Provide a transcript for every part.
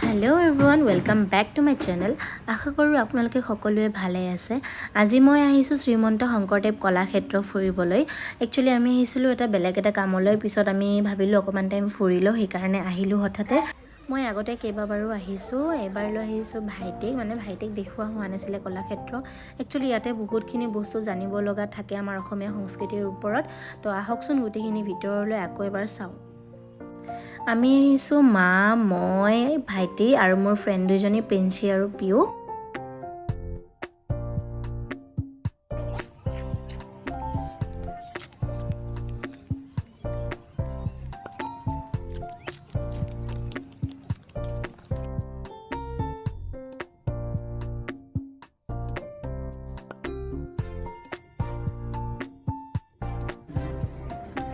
Hello everyone welcome back to my channel. आशा करूँ आपलोके सकलोए भाले आछे। আজি মই আহিছো শ্ৰীমন্ত শংকৰদেৱ কলাক্ষেত্ৰ ফুৰিবলৈ। একচুয়ালি আমি আহিছিলো এটা বেলেগ এটা কামলৈ, পিছত আমি ভাবিলো অকমান টাইম ফুৰিলো, সেই কাৰণে আহিলো হঠাতে। মই আগতে কেইবাবাৰো আহিছো, এবাৰ লৈ আহিছো ভাইটিক দেখুৱা হোৱা নাছিলে কলাক্ষেত্ৰ। একচুয়ালি ইয়াতে বহুতখিনি বস্তু জানিব লগা থাকে আমাৰ অসমীয়া সংস্কৃতিৰ ওপৰত। তো আহকচোন গোটেইখিনি ভিতৰলৈ আকৌ এবাৰ চাওঁ। আমি আহিছো মা, মই, ভাইটি আৰু মোৰ ফ্ৰেণ্ড দুজনী প্ৰিন্সি আৰু পিউ।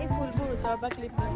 এই ফুলবোৰ ওচৰৰ পৰা ক্লিপ লয়।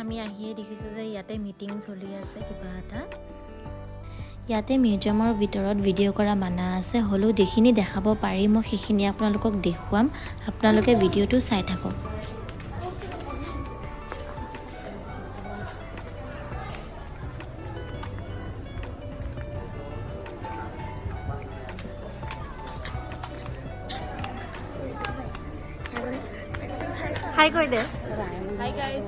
আমি আহিয়ে দেখিছোঁ যে ইয়াতে মিটিং চলি আছে কিবা এটা। ইয়াতে মিউজিয়ামৰ ভিতৰত ভিডিঅ' কৰা মানা আছে, হ'লেও যিখিনি দেখাব পাৰি মই সেইখিনি আপোনালোকক দেখুৱাম। আপোনালোকে ভিডিঅ'টো চাই থাকক। হাই কৈ দে। Hi guys.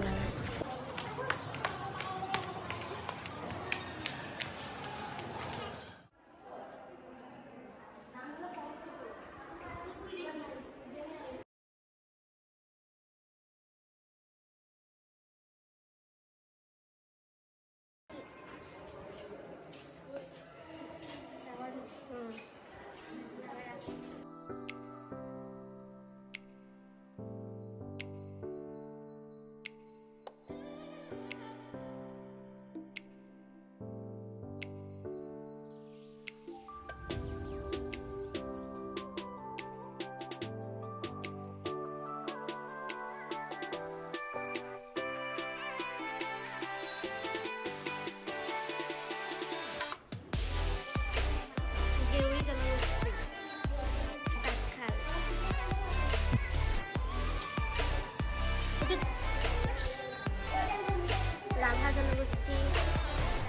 राभा जनगोष्ठी,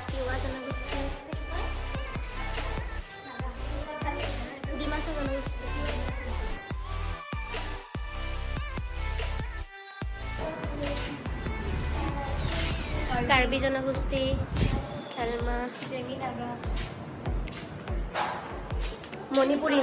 तिवा जनगोष्ठी, डिमासा जनगोष्ठी, कार्बी जनगोष्ठी, खेलमा, जेमी नागा, मणिपुरी,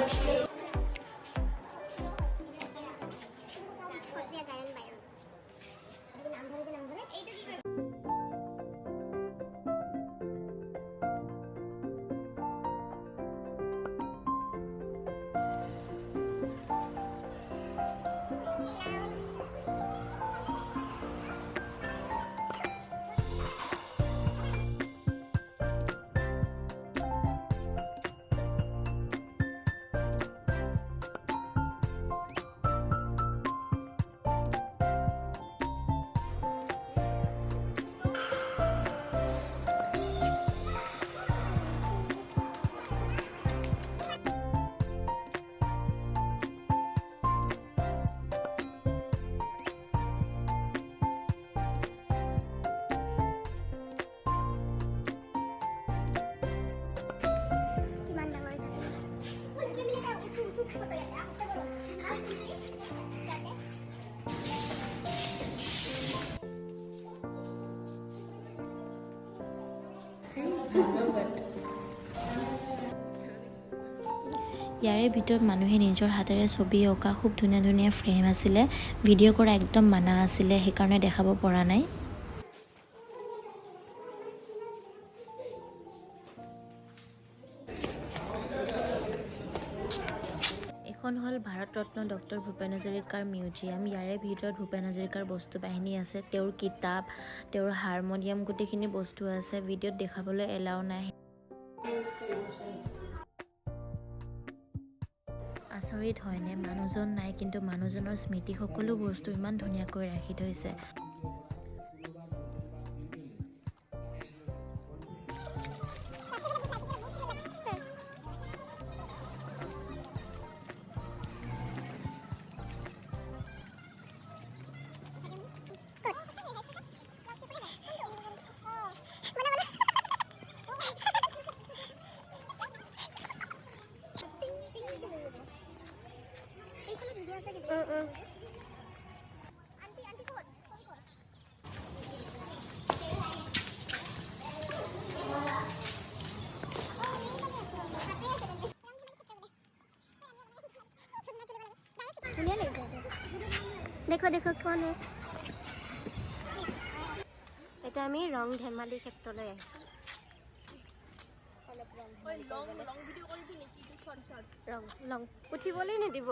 ইয়াৰে ভিতৰত মানুহে নিজৰ হাতেৰে ছবি অঁকা খুব ধুনীয়া ধুনীয়া ফ্ৰেম আছিলে। ভিডিঅ' কৰা একদম মানা আছিলে, সেইকাৰণে দেখাব পৰা নাই। এখন এইখন হ'ল ভাৰতৰত্ন ডক্টৰ ভূপেন হাজৰিকাৰ মিউজিয়াম। ইয়াৰে ভিতৰত ভূপেন হাজৰিকাৰ বস্তু বাহিনী আছে, তেওঁৰ কিতাপ, তেওঁৰ হাৰমনিয়াম, গোটেইখিনি বস্তু আছে। ভিডিঅ'ত দেখাবলৈ এলাও নাই। আচৰিত হয়নে, মানুহজন নাই কিন্তু মানুহজনৰ স্মৃতি সকলো বস্তু ইমান ধুনীয়াকৈ ৰাখি থৈছে। देखो देखो कौन है এটা আমি ৰং ধেমালি ক্ষেত্ৰলৈ আহিছোঁ ৰং লং উঠিবলৈ নিদিব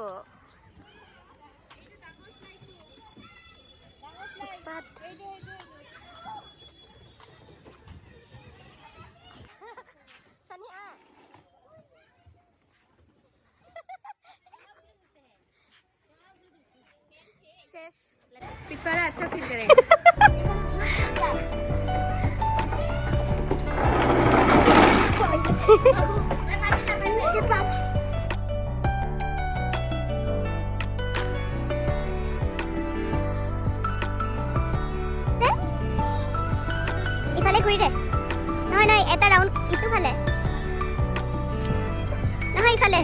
पिछवाड़ा अच्छा फील करेगा। ইফালে ঘূৰি দে নহয় নহয় এটা ৰাউণ্ড ইটো ফালে নহয় ইফালে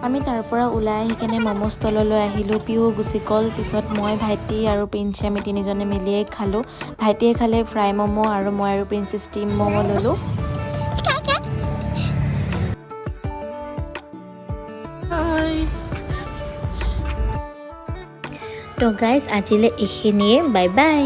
আমি তাৰ পৰা ওলাই আহি কেনে ম'ম' ষ্টললৈ আহিলোঁ। পিও গুচি গ'ল। পিছত মই, ভাইটি আৰু প্ৰিন্সি আমি তিনিজনে মিলিয়ে খালোঁ। ভাইটিয়ে খালে ফ্ৰাই ম'ম' আৰু মই আৰু প্ৰিন্সি ষ্টিম ম'ম' ল'লোঁ। তো গাইজ আজিলৈ এইখিনিয়ে, বাই বাই।